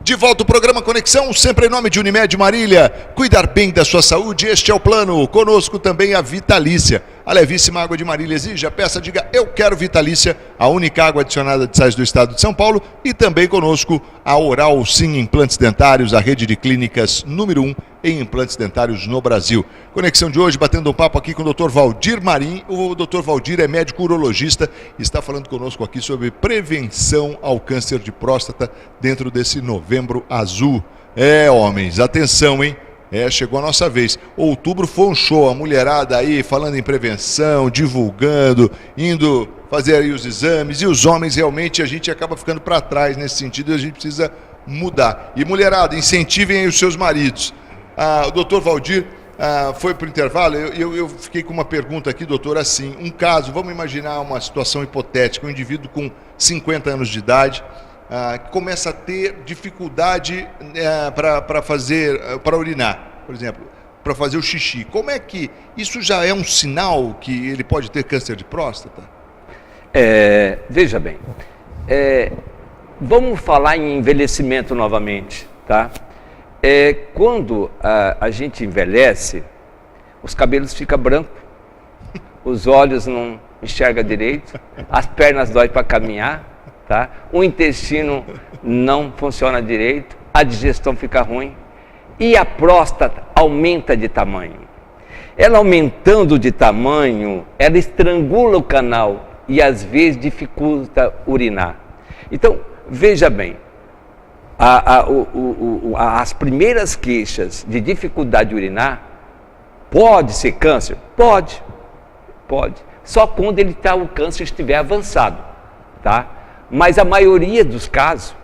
De volta ao programa Conexão, sempre em nome de Unimed Marília. Cuidar bem da sua saúde, este é o plano. Conosco também a Vitalícia. A levíssima água de Marília exige, peça, diga eu quero Vitalícia, a única água adicionada de sais do estado de São Paulo. E também conosco a Oral Sim Implantes Dentários, a rede de clínicas número 1 em implantes dentários no Brasil. Conexão de hoje, batendo um papo aqui com o Dr. Valdir Marim. O Dr. Valdir é médico urologista e está falando conosco aqui sobre prevenção ao câncer de próstata dentro desse Novembro Azul. Homens, atenção, hein? Chegou a nossa vez. Outubro foi um show, a mulherada aí falando em prevenção, divulgando, indo fazer aí os exames, e os homens realmente a gente acaba ficando para trás nesse sentido e a gente precisa mudar. E mulherada, incentivem aí os seus maridos. O doutor Valdir foi para o intervalo, eu fiquei com uma pergunta aqui, doutor, assim, um caso, vamos imaginar uma situação hipotética, um indivíduo com 50 anos de idade, que começa a ter dificuldade para urinar, por exemplo, para fazer o xixi. Como é que isso já é um sinal que ele pode ter câncer de próstata? Veja bem, vamos falar em envelhecimento novamente, tá? Quando a gente envelhece, os cabelos ficam brancos, os olhos não enxergam direito, as pernas doem para caminhar, tá? O intestino não funciona direito, a digestão fica ruim e a próstata aumenta de tamanho. Ela aumentando de tamanho, ela estrangula o canal e às vezes dificulta urinar. Então, veja bem, as primeiras queixas de dificuldade de urinar, pode ser câncer? Pode. Só quando o câncer estiver avançado, tá? Mas a maioria dos casos,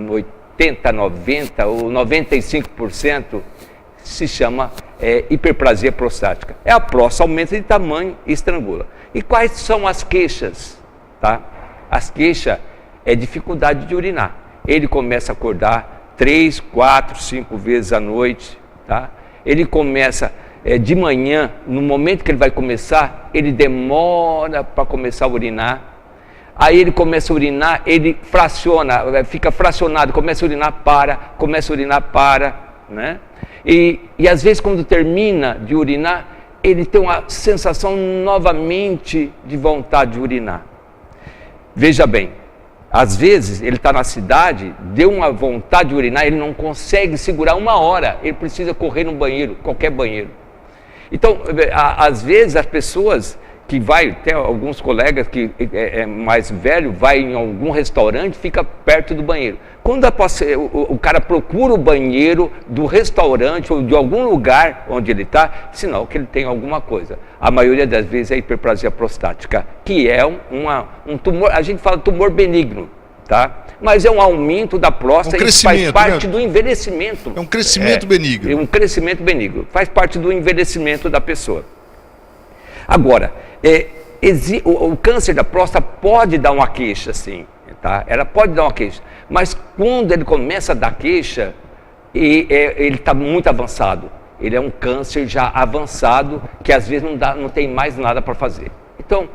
80, 90 ou 95%, se chama hiperplasia prostática. A próstata aumenta de tamanho e estrangula. E quais são as queixas? Tá? As queixas é dificuldade de urinar. Ele começa a acordar 3, 4, 5 vezes à noite, tá? Ele começa de manhã, no momento que ele vai começar, ele demora para começar a urinar. Aí ele começa a urinar, ele fraciona, fica fracionado, começa a urinar, para, né? E às vezes quando termina de urinar, ele tem uma sensação novamente de vontade de urinar. Veja bem, às vezes ele está na cidade, deu uma vontade de urinar, ele não consegue segurar 1 hora, ele precisa correr no banheiro, qualquer banheiro. Então, às vezes as pessoas que tem alguns colegas que é mais velho, vai em algum restaurante, fica perto do banheiro. Quando o cara procura o banheiro do restaurante ou de algum lugar onde ele está, sinal que ele tem alguma coisa. A maioria das vezes é hiperplasia prostática, que é um tumor, a gente fala tumor benigno, tá? Mas é um aumento da próstata e faz parte do envelhecimento. É um crescimento benigno. É um crescimento benigno, faz parte do envelhecimento da pessoa. Agora, o câncer da próstata pode dar uma queixa, sim, tá? Ela pode dar uma queixa, mas quando ele começa a dar queixa, ele está muito avançado. Ele é um câncer já avançado, que às vezes não tem mais nada para fazer. Então,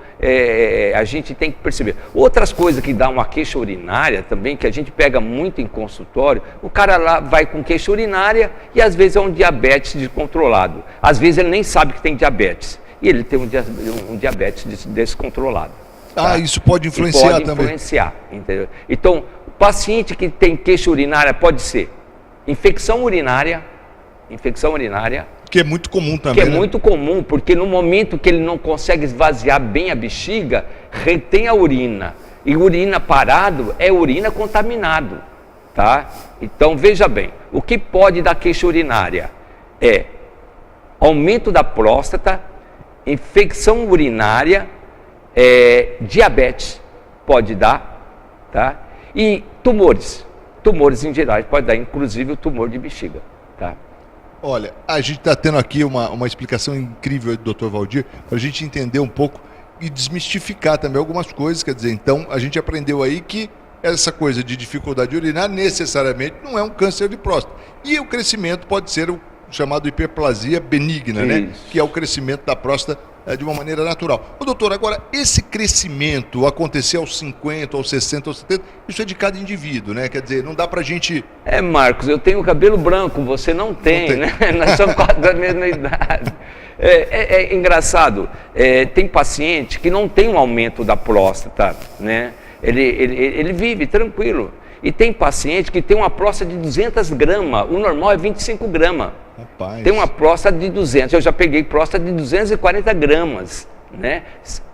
a gente tem que perceber. Outras coisas que dão uma queixa urinária também, que a gente pega muito em consultório, o cara lá vai com queixa urinária e às vezes é um diabetes descontrolado. Às vezes ele nem sabe que tem diabetes. E ele tem um diabetes descontrolado. Tá? Isso pode influenciar também. Pode influenciar, entendeu? Então, o paciente que tem queixa urinária pode ser infecção urinária, que é muito comum também. Muito comum, porque no momento que ele não consegue esvaziar bem a bexiga, retém a urina. E urina parado é urina contaminado, tá? Então, veja bem, o que pode dar queixa urinária é aumento da próstata, infecção urinária, diabetes pode dar, tá? E tumores em geral, pode dar inclusive o tumor de bexiga, tá? Olha, a gente está tendo aqui uma explicação incrível do Dr. Valdir, para a gente entender um pouco e desmistificar também algumas coisas, quer dizer, então a gente aprendeu aí que essa coisa de dificuldade de urinar necessariamente não é um câncer de próstata, e o crescimento pode ser chamado hiperplasia benigna, né? Que é o crescimento da próstata de uma maneira natural. Ô, doutor, agora, esse crescimento acontecer aos 50, aos 60, aos 70, isso é de cada indivíduo, né? Quer dizer, não dá pra gente... Marcos, eu tenho cabelo branco, você não tem, né? Nós somos quase da mesma idade. É engraçado, tem paciente que não tem um aumento da próstata, né? Ele vive tranquilo. E tem paciente que tem uma próstata de 200 gramas, o normal é 25 gramas. Rapaz. Tem uma próstata de 200, eu já peguei próstata de 240 gramas, né?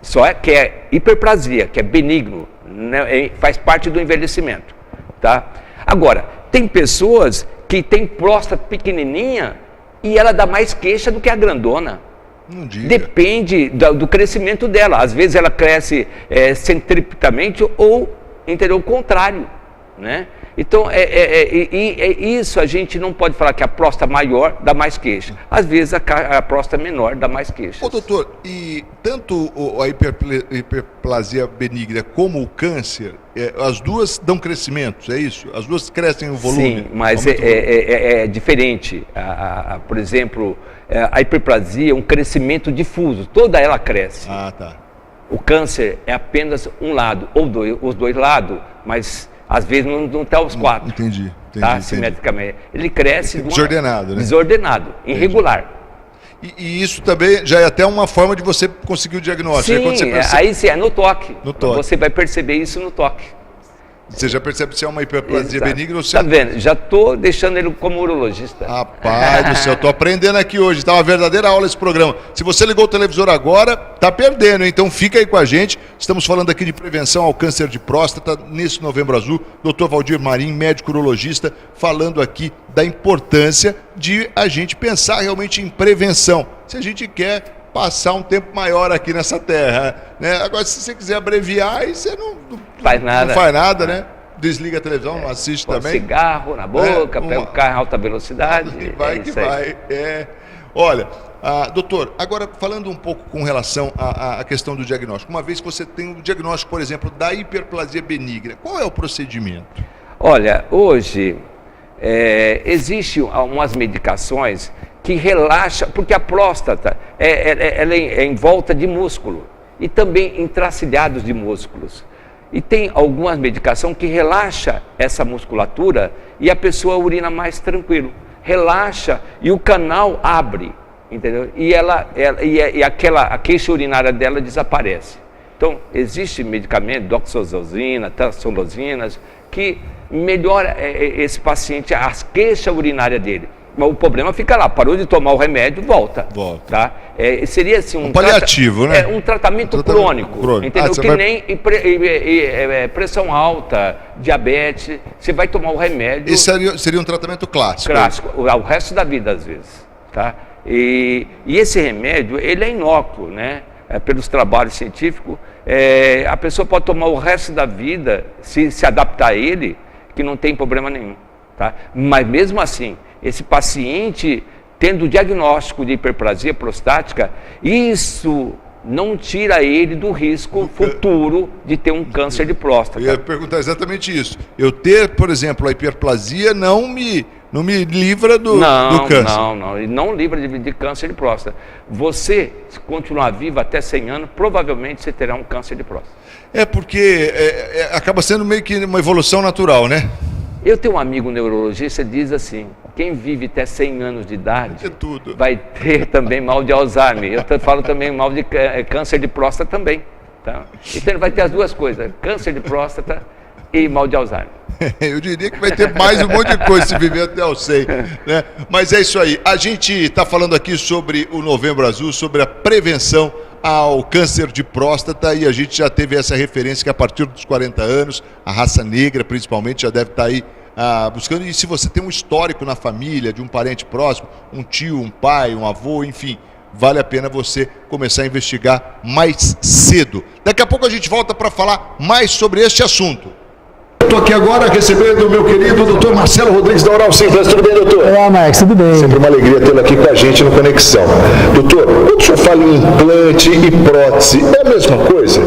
Só que é hiperplasia, que é benigno, né? Faz parte do envelhecimento, tá? Agora, tem pessoas que têm próstata pequenininha e ela dá mais queixa do que a grandona. Não diga. Depende do crescimento dela. Às vezes ela cresce centripetamente ou o contrário, né? Então, isso a gente não pode falar que a próstata maior dá mais queixa. Às vezes a próstata menor dá mais queixa. Ô, doutor, e tanto a hiperplasia benigna como o câncer, as duas dão crescimento, é isso? As duas crescem o volume? Sim, mas é diferente. Por exemplo, a hiperplasia é um crescimento difuso, toda ela cresce. Ah, tá. O câncer é apenas um lado, ou os dois lados, mas... Às vezes não está os quatro. Entendi. Tá? Simetricamente. Ele cresce desordenado, né? Desordenado, irregular. E isso também já é até uma forma de você conseguir o diagnóstico. Sim, aí sim, é no toque. No toque. Você vai perceber isso no toque. Você já percebe se é uma hiperplasia benigna ou se Tá vendo? Já estou deixando ele como urologista. Rapaz do céu, estou aprendendo aqui hoje. Está uma verdadeira aula esse programa. Se você ligou o televisor agora, tá perdendo, então fica aí com a gente. Estamos falando aqui de prevenção ao câncer de próstata nesse Novembro Azul. Dr. Valdir Marim, médico urologista, falando aqui da importância de a gente pensar realmente em prevenção. Se a gente quer passar um tempo maior aqui nessa terra, né? Agora, se você quiser abreviar, aí você não faz nada. Não faz nada, né? Desliga a televisão, não assiste também. Cigarro na boca, pega o carro em alta velocidade. E vai que vai. Olha, doutor, agora falando um pouco com relação à questão do diagnóstico. Uma vez que você tem o diagnóstico, por exemplo, da hiperplasia benigna, qual é o procedimento? Olha, hoje existem umas medicações que relaxa, porque a próstata ela é em volta de músculo e também em tracilhados de músculos. E tem algumas medicações que relaxa essa musculatura e a pessoa urina mais tranquilo. Relaxa e o canal abre, entendeu? E a queixa urinária dela desaparece. Então, existe medicamento, doxazosina, transolosinas, que melhora esse paciente, a queixa urinária dele. Mas o problema fica lá, parou de tomar o remédio, volta. Tá? Seria assim um paliativo, né? Um tratamento crônico. Entendeu? Que nem pressão alta, diabetes, você vai tomar o remédio. Isso seria um tratamento clássico. Clássico, o resto da vida às vezes. Tá? E esse remédio, ele é inócuo, né? Pelos trabalhos científicos, a pessoa pode tomar o resto da vida, se adaptar a ele, que não tem problema nenhum. Tá? Mas mesmo assim, esse paciente tendo o diagnóstico de hiperplasia prostática, isso não tira ele do risco futuro de ter um câncer de próstata. Eu ia perguntar exatamente isso. Eu ter, por exemplo, a hiperplasia não me livra do câncer. Não livra de câncer de próstata. Você, se continuar vivo até 100 anos, provavelmente você terá um câncer de próstata. Porque acaba sendo meio que uma evolução natural, né? Eu tenho um amigo neurologista que diz assim, quem vive até 100 anos de idade vai ter também mal de Alzheimer. Eu falo também mal de câncer de próstata também. Tá? Então ele vai ter as duas coisas, câncer de próstata e mal de Alzheimer. Eu diria que vai ter mais um monte de coisa se viver até os 100, né? Mas é isso aí. A gente está falando aqui sobre o Novembro Azul, sobre a prevenção ao câncer de próstata, e a gente já teve essa referência que a partir dos 40 anos, a raça negra principalmente já deve estar aí buscando. E se você tem um histórico na família, de um parente próximo, um tio, um pai, um avô, enfim, vale a pena você começar a investigar mais cedo. Daqui a pouco a gente volta para falar mais sobre este assunto. Estou aqui agora recebendo o meu querido doutor Marcelo Rodrigues da Oral Simples. Tudo bem, doutor? Olá, Marcos, tudo bem? Sempre uma alegria tê-lo aqui com a gente no Conexão. Doutor, quando o senhor fala em implante e prótese, é a mesma coisa?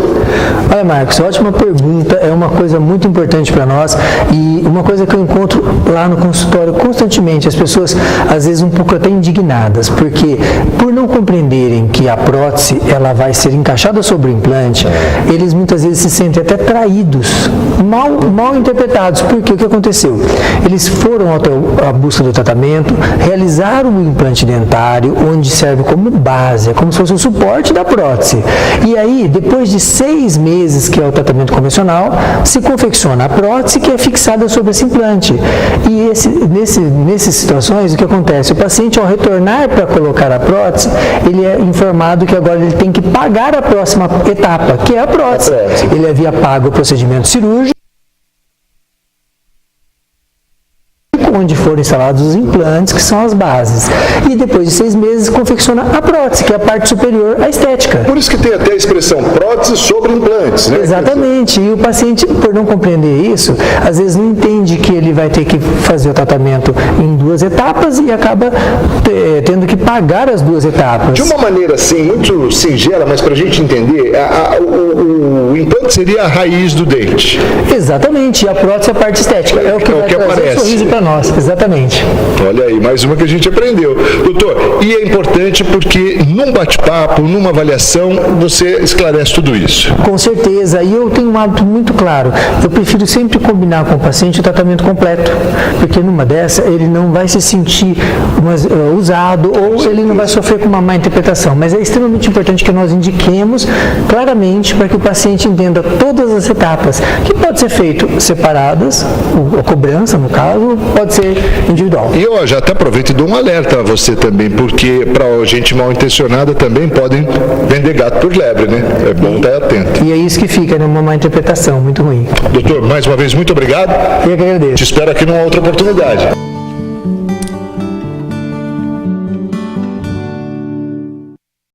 Olha, Marcos, ótima pergunta, é uma coisa muito importante para nós e uma coisa que eu encontro lá no consultório constantemente, as pessoas às vezes um pouco até indignadas, porque por não compreenderem que a prótese ela vai ser encaixada sobre o implante, eles muitas vezes se sentem até traídos, mal interpretados, porque o que aconteceu? Eles foram até a busca do tratamento, realizaram um implante dentário, onde serve como base, como se fosse o suporte da prótese. E aí, depois de 6 meses, que é o tratamento convencional, se confecciona a prótese que é fixada sobre esse implante. E nessas situações, o que acontece? O paciente, ao retornar para colocar a prótese, ele é informado que agora ele tem que pagar a próxima etapa, que é a prótese. Ele havia pago o procedimento cirúrgico, onde foram instalados os implantes, que são as bases. E depois de 6 meses, confecciona a prótese, que é a parte superior à estética. Por isso que tem até a expressão prótese sobre implantes, né? Exatamente. E o paciente, por não compreender isso, às vezes não entende que ele vai ter que fazer o tratamento em 2 etapas e acaba tendo que pagar as 2 etapas. De uma maneira assim, muito singela, mas para a gente entender, o implante seria a raiz do dente. Exatamente. E a prótese é a parte estética. É o que vai trazer sorriso para nós. Exatamente. Olha aí, mais uma que a gente aprendeu. Doutor, e é importante porque num bate-papo, numa avaliação, você esclarece tudo isso. Com certeza. E eu tenho um hábito muito claro. Eu prefiro sempre combinar com o paciente o tratamento completo. Porque numa dessa, ele não vai se sentir usado ou ele não vai sofrer com uma má interpretação. Mas é extremamente importante que nós indiquemos claramente para que o paciente entenda todas as etapas, que pode ser feito separadas, a cobrança, no caso, pode ser individual. E eu já até aproveito e dou um alerta a você também, porque para gente mal intencionada também podem vender gato por lebre, né? É bom estar atento. E é isso que fica, né? Uma má interpretação muito ruim. Doutor, mais uma vez, muito obrigado. Eu que agradeço. Te espero aqui numa outra oportunidade.